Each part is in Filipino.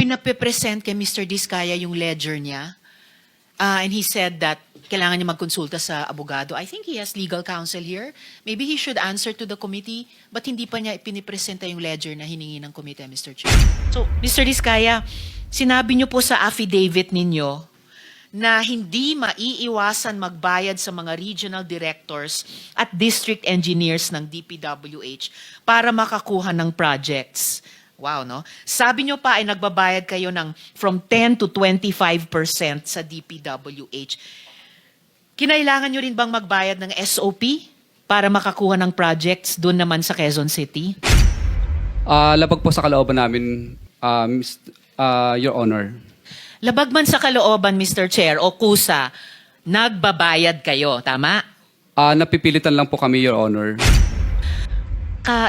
pinape-present kay Mr. Diskaya yung ledger niya. And he said that kailangan niya magkonsulta sa abogado. I think he has legal counsel here. Maybe he should answer to the committee, but hindi pa niya pinipresenta yung ledger na hiningi ng committee, Mr. Chair. So, Mr. Diskaya, sinabi niyo po sa affidavit ninyo na hindi maiiwasan magbayad sa mga regional directors at district engineers ng DPWH para makakuha ng projects. Wow, no? Sabi nyo pa ay nagbabayad kayo ng from 10 to 25% sa DPWH. Kinailangan nyo rin bang magbayad ng SOP para makakuha ng projects doon naman sa Quezon City? Labag po sa kalooban namin, Your Honor. Labag man sa kalooban, Mr. Chair, o kusa, nagbabayad kayo, tama? Napipilitan lang po kami, Your Honor.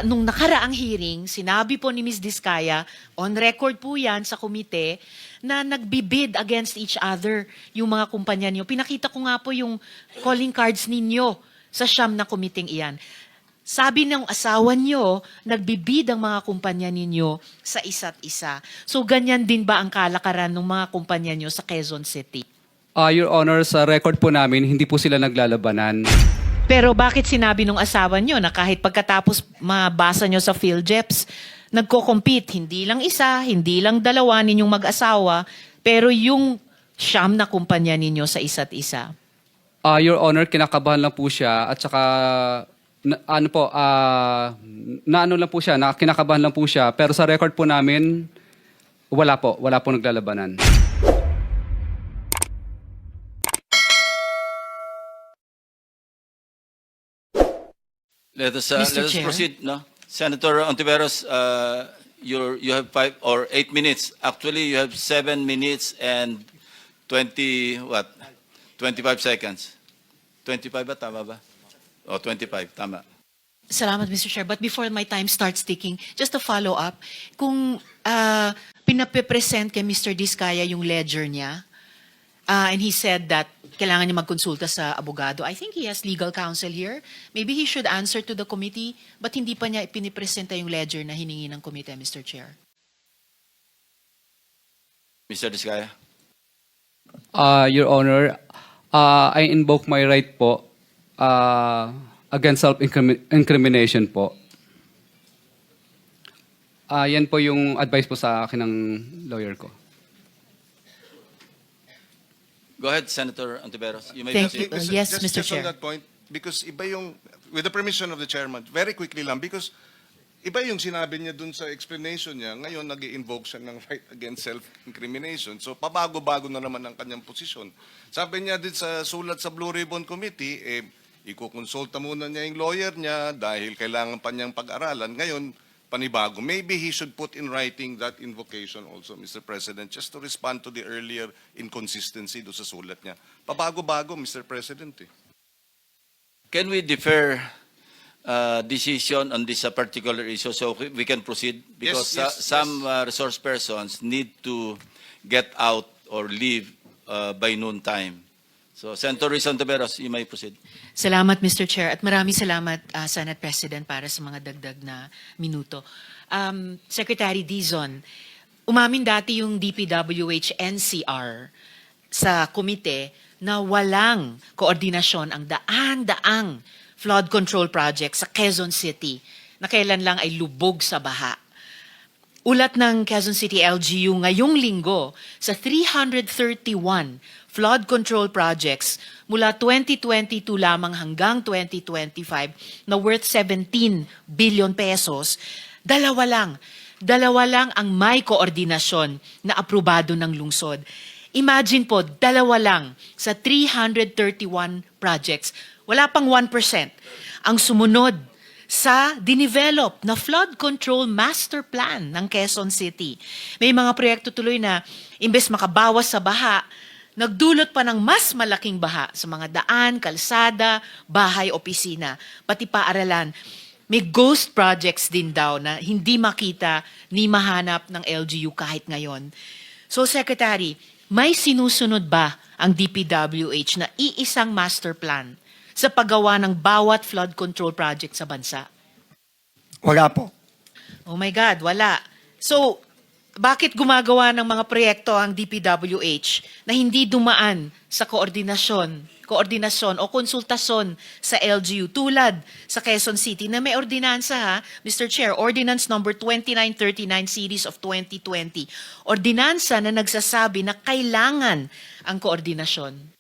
Nung nakaraang hearing, sinabi po ni Ms. Diskaya, on record po yan sa komite, na nagbibid against each other yung mga kumpanya niyo. Pinakita ko nga po yung calling cards ninyo sa siyam na komiting iyan. Sabi ng asawa niyo, nagbibid ang mga kumpanya ninyo sa isa't isa. So ganyan din ba ang kalakaran ng mga kumpanya niyo sa Quezon City? Your Honor, sa record po namin, hindi po sila naglalabanan. Pero bakit sinabi nung asawa nyo na kahit pagkatapos mabasa nyo sa PhilJeps, nagko-compete, hindi lang isa, hindi lang dalawa ninyong mag-asawa, pero yung siyam na kumpanya ninyo sa isa't isa? Your Honor, kinakabahan lang po siya at saka kinakabahan lang po siya. Pero sa record po namin, wala po naglalabanan. Let us Mr. Chair. proceed, no? Senator Ontiveros, you have 5 or 8 minutes. Actually, you have 7 minutes and 25 seconds. 25 ba? Tama ba? O, 25, tama. Salamat, Mr. Chair. But before my time starts ticking, just to follow up, kung pinape-present kay Mr. Diskaya yung ledger niya, and he said that kailangan niya magkonsulta sa abogado, I think he has legal counsel here. Maybe he should answer to the committee, but hindi pa niya pinipresenta yung ledger na hiningi ng committee, Mr. Chair. Mr. Diskaya. Your Honor, I invoke my right po against self-incrimination po. Yan po yung advice po sa akin ng lawyer ko. Go ahead, Senator Ontiveros. You may Thank proceed. you. Yes, Mr. Just Chair. on that point, because iba yung, with the permission of the chairman, very quickly lang, because iba yung sinabi niya dun sa explanation niya, ngayon nag-i-invoke siya ng right against self-incrimination. So pabago-bago na naman ang kanyang posisyon. Sabi niya din sa sulat sa Blue Ribbon Committee, ikukonsulta muna niya yung lawyer niya dahil kailangan pa niyang pag-aralan. Ngayon, panibago. Maybe he should put in writing that invocation also, Mr. President, just to respond to the earlier inconsistency do sa sulat niya. Pabago-bago, Mr. President. Can we defer decision on this particular issue so we can proceed? Because some resource persons need to get out or leave by noon time. So, Senator Ruiz Ontiveros, you may proceed. Salamat, Mr. Chair. At maraming salamat, Senate President, para sa mga dagdag na minuto. Secretary Dizon, umamin dati yung DPWH NCR sa komite na walang koordinasyon ang daan-daang flood control project sa Quezon City na kailan lang ay lubog sa baha. Ulat ng Quezon City LGU ngayong linggo sa 331 flood control projects mula 2022 lamang hanggang 2025 na worth 17 billion pesos, dalawa lang ang may koordinasyon na aprobado ng lungsod. Imagine po, dalawa lang sa 331 projects, wala pang 1% ang sumunod sa dinevelop na flood control master plan ng Quezon City. May mga proyekto tuloy na imbes makabawas sa baha, nagdulot pa ng mas malaking baha sa mga daan, kalsada, bahay, opisina, pati paaralan. May ghost projects din daw na hindi makita ni mahanap ng LGU kahit ngayon. So, Secretary, may sinusunod ba ang DPWH na iisang master plan sa paggawa ng bawat flood control project sa bansa? Wala po. Oh my God, wala. So, bakit gumagawa ng mga proyekto ang DPWH na hindi dumaan sa koordinasyon o konsultasyon sa LGU tulad sa Quezon City na may ordinansa ha, Mr. Chair, Ordinance number 2939 series of 2020. Ordinansa na nagsasabi na kailangan ang koordinasyon.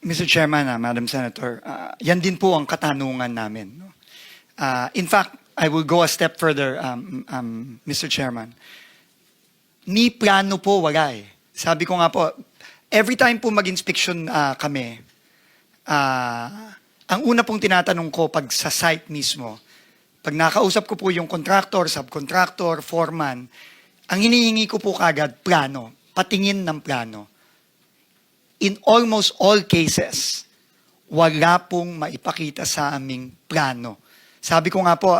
Mr. Chairman, Madam Senator, yan din po ang katanungan namin. No? In fact, I will go a step further, Mr. Chairman. Ni plano po wala eh. Sabi ko nga po, every time po mag-inspection kami, ang una pong tinatanong ko pag sa site mismo, pag nakausap ko po yung contractor, subcontractor, foreman, ang hinihingi ko po kagad plano, patingin ng plano. In almost all cases, wala pong maipakita sa aming plano. Sabi ko nga po,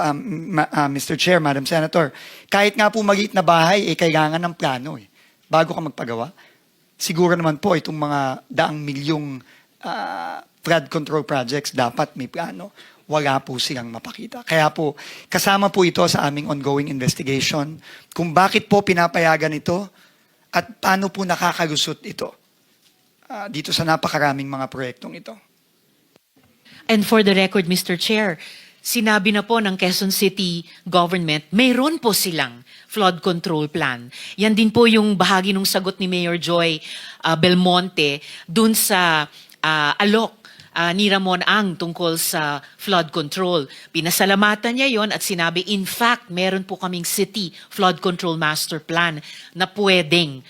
Mr. Chair, Madam Senator, kahit nga po maliit na bahay, kailangan ng plano bago ka magpagawa. Siguro naman po itong mga daang milyong flood control projects, dapat may plano. Wala po silang mapakita. Kaya po, kasama po ito sa aming ongoing investigation kung bakit po pinapayagan ito at paano po nakakalusot ito dito sa napakaraming mga proyektong ito. And for the record, Mr. Chair, sinabi na po ng Quezon City government, mayroon po silang flood control plan. Yan din po yung bahagi ng sagot ni Mayor Joy Belmonte dun sa alok ni Ramon Ang tungkol sa flood control. Pinasalamatan niya yon at sinabi, in fact, meron po kaming city flood control master plan na pwedeng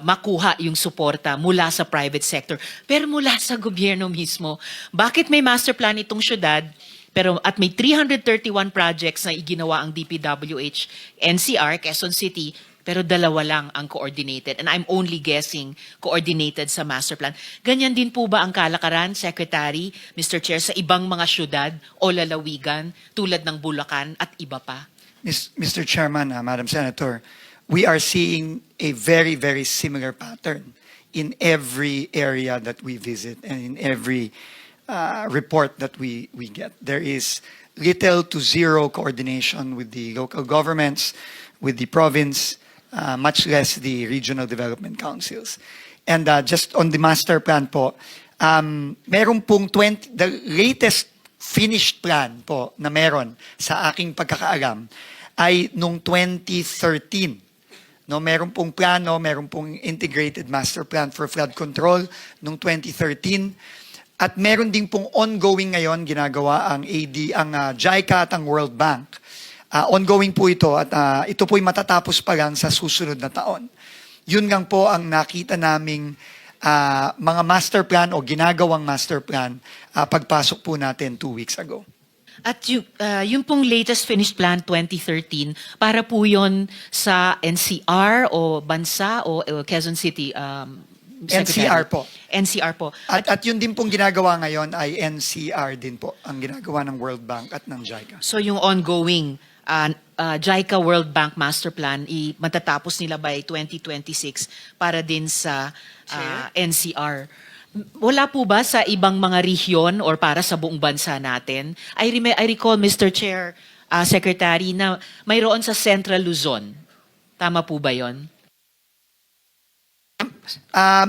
makuha yung suporta mula sa private sector. Pero mula sa gobyerno mismo, bakit may master plan itong syudad? Pero at may 331 projects na iginawa ang DPWH, NCR, Quezon City, pero dalawa lang ang coordinated. And I'm only guessing coordinated sa master plan. Ganyan din po ba ang kalakaran, Secretary, Mr. Chair, sa ibang mga syudad o lalawigan tulad ng Bulacan at iba pa? Mr. Chairman, Madam Senator, we are seeing a very, very similar pattern in every area that we visit and in every report that we get. There is little to zero coordination with the local governments, with the province, much less the regional development councils. And just on the master plan po, meron pong the latest finished plan po na meron sa aking pagkakaalam ay nung 2013. No, meron pong plano, meron pong integrated master plan for flood control nung 2013. At meron din pong ongoing ngayon ginagawa ang JICA at ang World Bank. Ongoing po ito at ito po'y matatapos pa lang sa susunod na taon. Yun lang po ang nakita naming mga master plan o ginagawang master plan pagpasok po natin 2 weeks ago. At yung pong latest finished plan 2013, para po yun sa NCR o bansa o Quezon City, Secretary? NCR po. NCR po. At yun din pong ginagawa ngayon ay NCR din po, ang ginagawa ng World Bank at ng JICA. So yung ongoing JICA World Bank Master Plan, matatapos nila by 2026 para din sa NCR. Wala po ba sa ibang mga rehiyon or para sa buong bansa natin? I recall, Mr. Chair, Secretary, na mayroon sa Central Luzon. Tama po ba yon?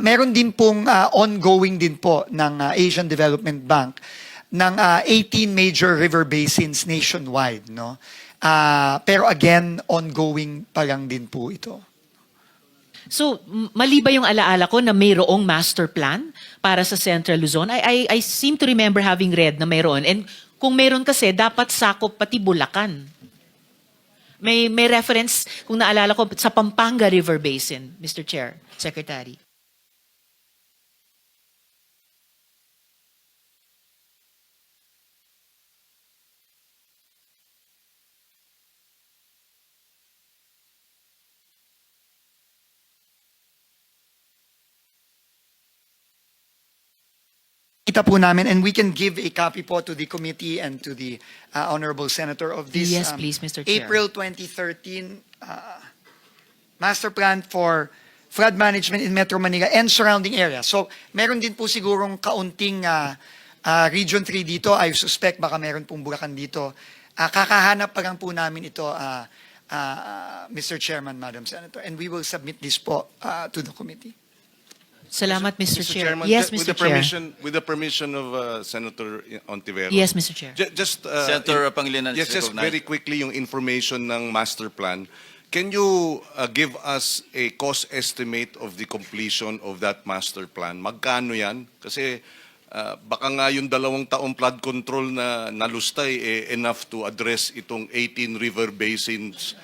Meron din pong ongoing din po ng Asian Development Bank ng 18 major river basins nationwide, no? Pero again, ongoing pa lang din po ito. So, mali ba yung alaala ko na mayroong master plan para sa Central Luzon? I seem to remember having read na mayroon. And kung mayroon kasi, dapat sakop pati Bulacan. May reference, kung naalala ko, sa Pampanga River Basin, Mr. Chair, Secretary. Kita po namin, and we can give a copy po to the committee and to the Honorable Senator of this Yes, please, Mr. Chair. April 2013 Master Plan for Flood Management in Metro Manila and surrounding areas. So, meron din po sigurong kaunting Region 3 dito. I suspect baka meron pong Bulacan dito. Kakahanap pa lang po namin ito, Mr. Chairman, Madam Senator, and we will submit this po to the committee. Salamat, Mr. Chair. Chairman, Yes, with Mr. the Chair. with the permission of Senator Ontiveros. Yes, Mr. Chair. Just Senator Pangilinan is yes, just recognized. very quickly yung information ng master plan. Can you give us a cost estimate of the completion of that master plan? Magkano yan? Kasi baka nga yung 2 taong flood control na nalustay enough to address itong 18 river basins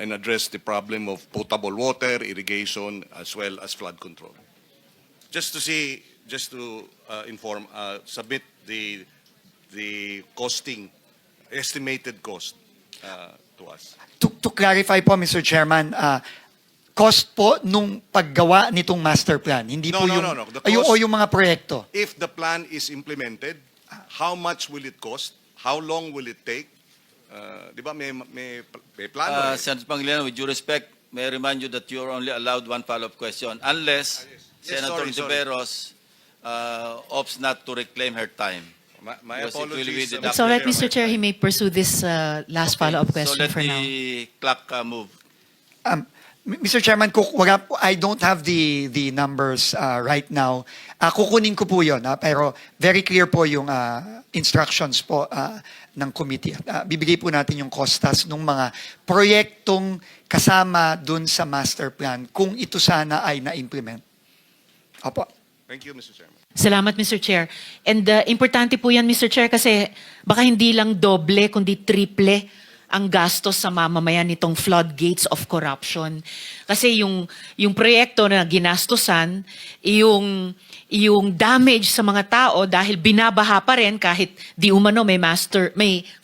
and address the problem of potable water, irrigation, as well as flood control. Just to inform, submit the costing, estimated cost to us. To clarify po, Mr. Chairman, cost po nung paggawa nitong master plan, hindi No, po no, yung, no, no. The o cost- yung mga proyekto. If the plan is implemented, how much will it cost? How long will it take? Di ba may plano? Senator Pangilinan, with due respect, may I remind you that you are only allowed one follow-up question unless Yes, Senator sorry. Tiberos opts not to reclaim her time. My Because it will be apologies. deducted. It's all right, Chair, Mr. Chair. He may pursue this last follow-up So question let for now. the clock move. Mr. Chairman, I don't have the numbers right now. Kukunin ko po yun, pero very clear po yung instructions po ng committee. Bibigay po natin yung costas ng mga proyektong kasama dun sa master plan kung ito sana ay na-implement. Opo. Thank you, Mr. Chairman. Salamat, Mr. Chair. And importante po yan, Mr. Chair, kasi baka hindi lang doble, kundi triple ang gastos sa mamamayan nitong floodgates of corruption. Kasi yung proyekto na ginastosan, yung damage sa mga tao dahil binabaha pa rin kahit di umano may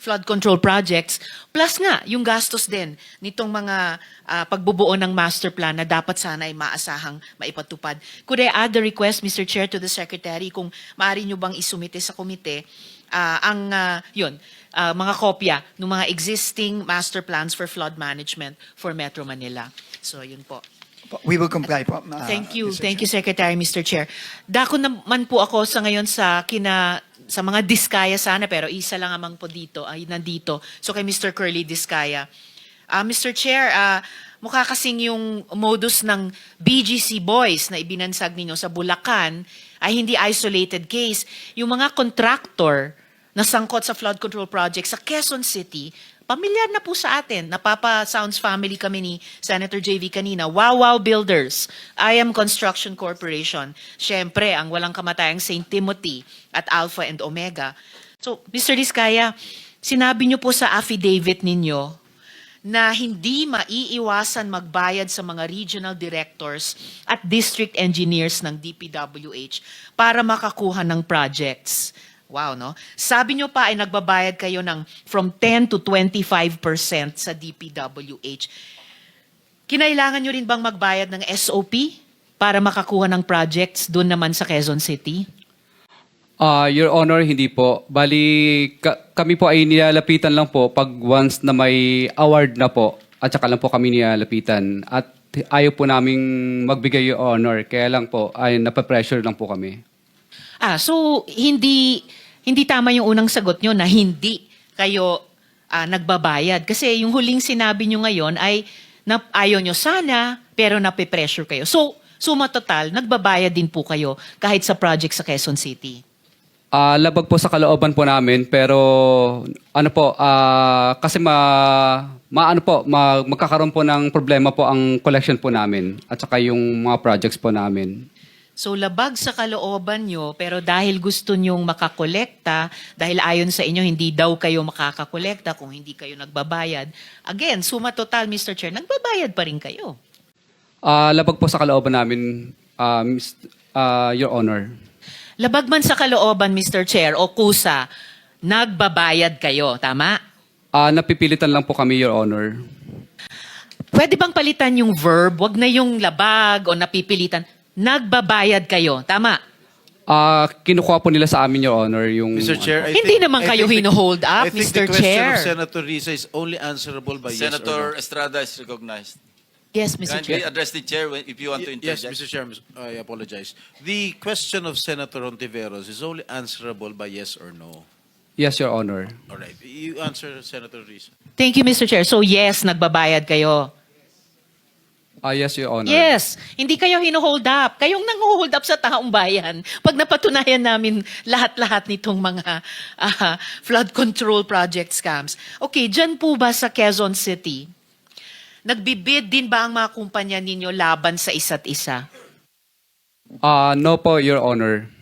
flood control projects, plus nga yung gastos din nitong mga pagbubuo ng master plan na dapat sana ay maasahang maipatupad. Could I add the request, Mr. Chair, to the Secretary kung maaari nyo bang isumite sa komite mga kopya ng mga existing master plans for flood management for Metro Manila. So, yun po. We will comply po. Thank you. Mr. Thank you, Secretary, Mr. Chair. Dako naman po ako sa ngayon sa mga Diskaya sana, pero isa lang amang po dito, ay nandito. So, kay Mr. Curly Diskaya. Mr. Chair, mukha kasing yung modus ng BGC Boys na ibinansag ninyo sa Bulacan ay hindi isolated case. Yung mga contractor na sangkot sa flood control project sa Quezon City, pamilyar na po sa atin. Napapa-Sounds family kami ni Senator JV kanina. Wow Builders, IM Construction Corporation. Siyempre, ang walang kamatayang St. Timothy at Alpha and Omega. So, Mr. Diskaya, sinabi niyo po sa affidavit ninyo na hindi maiiwasan magbayad sa mga regional directors at district engineers ng DPWH para makakuha ng projects. Wow, no? Sabi nyo pa ay nagbabayad kayo ng from 10 to 25% sa DPWH. Kinailangan nyo rin bang magbayad ng SOP para makakuha ng projects doon naman sa Quezon City? Your Honor, hindi po. Bali, kami po ay nilalapitan lang po pag once na may award na po at saka lang po kami nilalapitan. At ayaw po naming magbigay, Your Honor. Kaya lang po, ay napapressure lang po kami. So hindi tama yung unang sagot nyo na hindi kayo nagbabayad. Kasi yung huling sinabi nyo ngayon ay ayaw nyo sana, pero nape-pressure kayo. So, suma total, nagbabayad din po kayo kahit sa project sa Quezon City. Labag po sa kalooban po namin, pero kasi magkakaroon po ng problema po ang collection po namin at saka yung mga projects po namin. So labag sa kalooban nyo, pero dahil gusto nyong makakolekta, dahil ayon sa inyo hindi daw kayo makakakolekta kung hindi kayo nagbabayad. Again, suma total, Mr. Chair, nagbabayad pa rin kayo. Labag po sa kalooban namin, Your Honor. Labag man sa kalooban, Mr. Chair, o kusa, nagbabayad kayo, tama? Napipilitan lang po kami, Your Honor. Pwede bang palitan yung verb? Wag na yung labag o napipilitan. Nagbabayad kayo, tama? Kinukuha po nila sa amin, Your Honor, yung... Mr. Chair, Hindi naman kayo hino-hold up, I think Mr. the question Chair. of Senator Risa is only answerable by Senator yes or Estrada is recognized. Yes, Mr. Kindly Chair. address the chair if you want to no. Yes, interject. Mr. Chair, I apologize. The question of Senator Ontiveros is only answerable by yes or no. Yes, Your Honor. All right. You answer, Senator Risa. Thank you, Mr. Chair. So yes, nagbabayad kayo. Yes, Your Honor. Yes, hindi kayo hino-hold up. Kayong nang-hold up sa taong bayan. Pag napatunayan namin lahat-lahat nitong mga flood control project scams. Okay, dyan po ba sa Quezon City, nagbibid din ba ang mga kumpanya ninyo laban sa isa't isa? No po, Your Honor.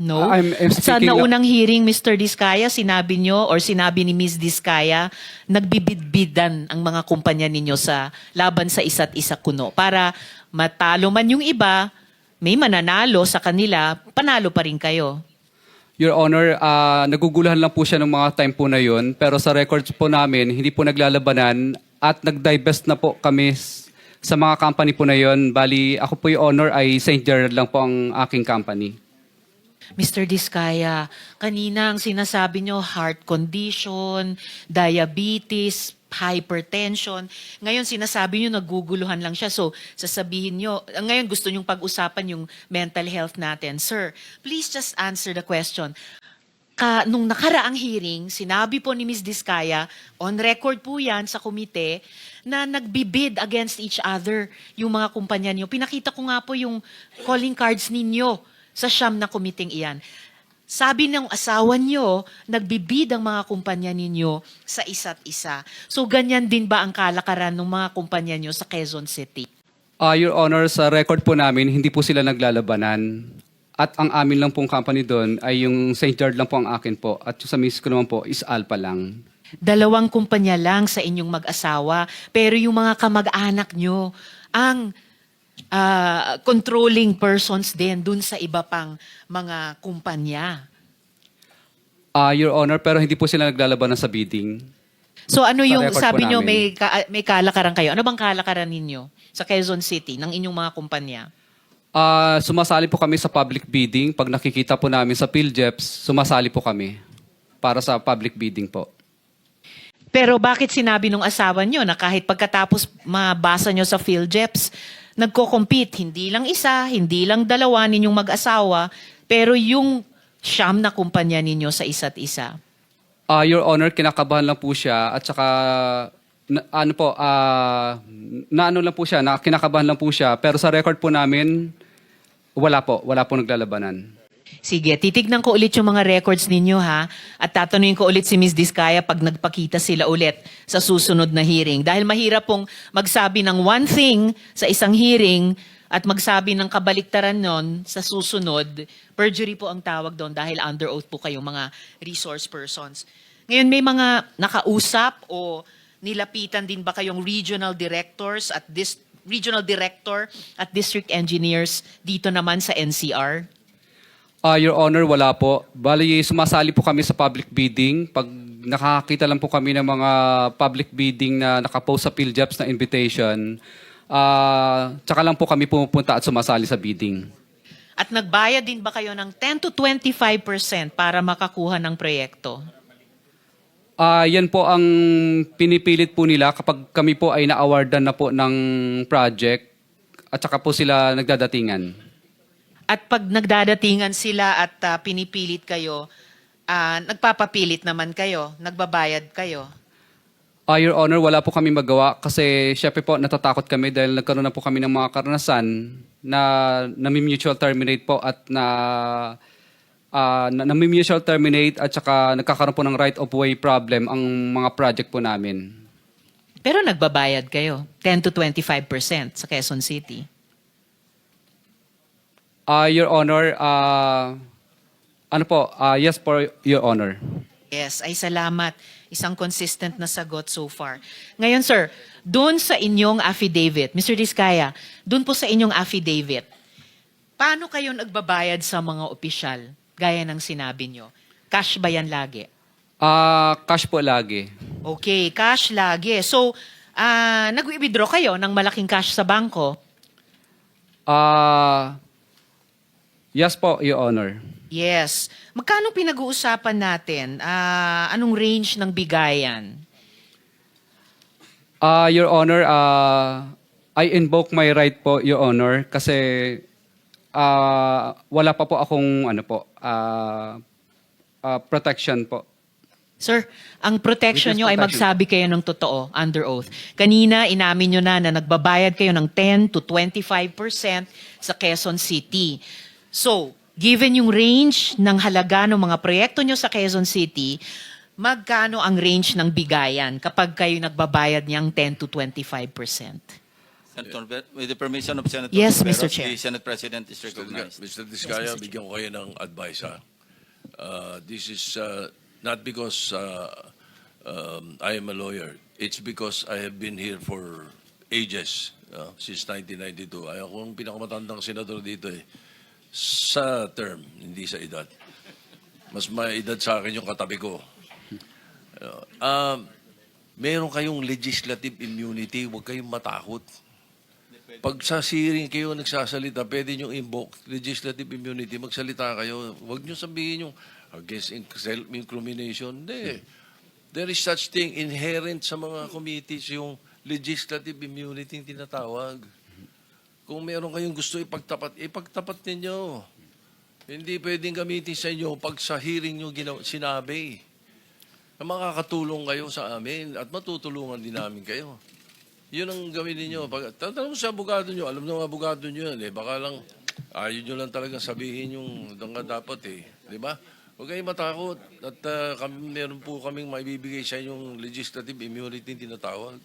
No? I'm Sa speaking naunang hearing, Mr. Diskaya, sinabi nyo or sinabi ni Ms. Diskaya, nagbibid-bidan ang mga kumpanya ninyo sa laban sa isa't isa kuno. Para matalo man yung iba, may mananalo sa kanila, panalo pa rin kayo. Your Honor, naguguluhan lang po siya ng mga time po na yun. Pero sa records po namin, hindi po naglalabanan at nag-divest na po kami sa mga company po na yun. Bali, ako po yung honor ay St. Gerard lang po ang aking company. Mr. Diskaya, kanina ang sinasabi nyo, heart condition, diabetes, hypertension. Ngayon sinasabi nyo, naguguluhan lang siya. So, sasabihin nyo, ngayon gusto nyong pag-usapan yung mental health natin. Sir, please just answer the question. Nung nakaraang hearing, sinabi po ni Ms. Diskaya, on record po yan sa komite, na nagbibid against each other yung mga kumpanya niyo. Pinakita ko nga po yung calling cards ninyo sa siyam na komiting iyan. Sabi ng asawa niyo, nagbibid ang mga kumpanya ninyo sa isa't isa. So ganyan din ba ang kalakaran ng mga kumpanya niyo sa Quezon City? Your Honor, sa record po namin, hindi po sila naglalabanan. At ang amin lang pong company doon ay yung St. Gerard lang po ang akin po. At yung sa miss ko naman po is Alpha lang. 2 kumpanya lang sa inyong mag-asawa, pero yung mga kamag-anak nyo, ang controlling persons din dun sa iba pang mga kumpanya. Your Honor, pero hindi po sila naglalabanan sa bidding. So ano Sa yung, record sabi po nyo, namin. may kalakaran kayo. Ano bang kalakaran ninyo sa Quezon City ng inyong mga kumpanya? Sumasali po kami sa public bidding. Pag nakikita po namin sa PhilJeps, sumasali po kami para sa public bidding po. Pero bakit sinabi nung asawa nyo na kahit pagkatapos mabasa nyo sa PhilJeps, nagko-compete, hindi lang isa, hindi lang dalawa ninyong mag-asawa, pero yung siyam na kumpanya ninyo sa isa't isa? Your Honor, kinakabahan lang po siya at saka kinakabahan lang po siya. Pero sa record po namin, wala po naglalabanan. Sige, titignan ko ulit yung mga records ninyo ha. At tatanungin ko ulit si Ms. Diskaya pag nagpakita sila ulit sa susunod na hearing. Dahil mahirap pong magsabi ng one thing sa isang hearing at magsabi ng kabaliktaran nun sa susunod. Perjury po ang tawag doon dahil under oath po kayong mga resource persons. Ngayon may mga nakausap o nilapitan din ba kayong regional directors at regional director at district engineers dito naman sa NCR? Your Honor, wala po. Bali, sumasali po kami sa public bidding. Pag nakakita lang po kami ng mga public bidding na nakapost sa PhilJeps na invitation, tsaka lang po kami pumupunta at sumasali sa bidding. At nagbayad din ba kayo ng 10 to 25% para makakuha ng proyekto? Yan po ang pinipilit po nila kapag kami po ay na-awardan na po ng project at saka po sila nagdadatingan. At pag nagdadatingan sila at pinipilit kayo, nagpapapilit naman kayo, nagbabayad kayo. Your Honor, wala po kami magawa kasi syempre po natatakot kami dahil nagkaroon na po kami ng mga karanasan na nami-mutual terminate po at nami-mutual terminate at saka nagkakaroon po ng right of way problem ang mga project po namin. Pero nagbabayad kayo, 10 to 25% sa Quezon City. Your Honor, yes po, Your Honor. Yes, ay salamat. Isang consistent na sagot so far. Ngayon, sir, doon sa inyong affidavit, Mr. Diskaya, doon po sa inyong affidavit, paano kayo nagbabayad sa mga opisyal, gaya ng sinabi nyo? Cash ba yan lagi? Cash po lagi. Okay, cash lagi. So, nag-withdraw kayo ng malaking cash sa bangko? Yes po, Your Honor. Yes. Magkano pinag-uusapan natin? Anong range ng bigayan? Your Honor, I invoke my right po, Your Honor, kasi wala pa po akong protection po. Sir, ang protection Witness nyo ay protection. magsabi kayo ng totoo, under oath. Kanina, inamin nyo na nagbabayad kayo ng 10 to 25% sa Quezon City. So, given yung range ng halaga ng mga proyekto nyo sa Quezon City, magkano ang range ng bigayan kapag kayo nagbabayad niyang 10 to 25%? Senator, with the permission of Senator Yes, Tiveros, Mr. Chair. the Senate President is recognized. Mr. Diskaya, bigyan ko kayo ng advice, ha? This is not because I am a lawyer. It's because I have been here for ages, since 1992. Ay, ako ang pinakamatandang senador dito eh. Sa term, hindi sa edad. Mas may edad sa akin yung katabi ko. Meron kayong legislative immunity, huwag kayong matakot. Pag sa hearing kayo nagsasalita, pwede nyo invoke legislative immunity, magsalita kayo. Huwag nyo sabihin yung against self-incrimination. Hindi. There is such thing inherent sa mga committees, yung legislative immunity yung tinatawag. Kung meron kayong gusto ipagtapat ninyo. Hindi pwedeng gamitin sa inyo pag sa hearing nyo sinabi. Na makakatulong kayo sa amin at matutulungan din namin kayo. Yun ang gawin ninyo. Tatanong sa abogado nyo, alam ng abogado nyo yan eh. Baka lang, ayaw nyo lang talagang sabihin yung dapat eh. Di ba? Huwag kayong matakot. At meron po kaming maibibigay sa inyong legislative immunity tinatawag.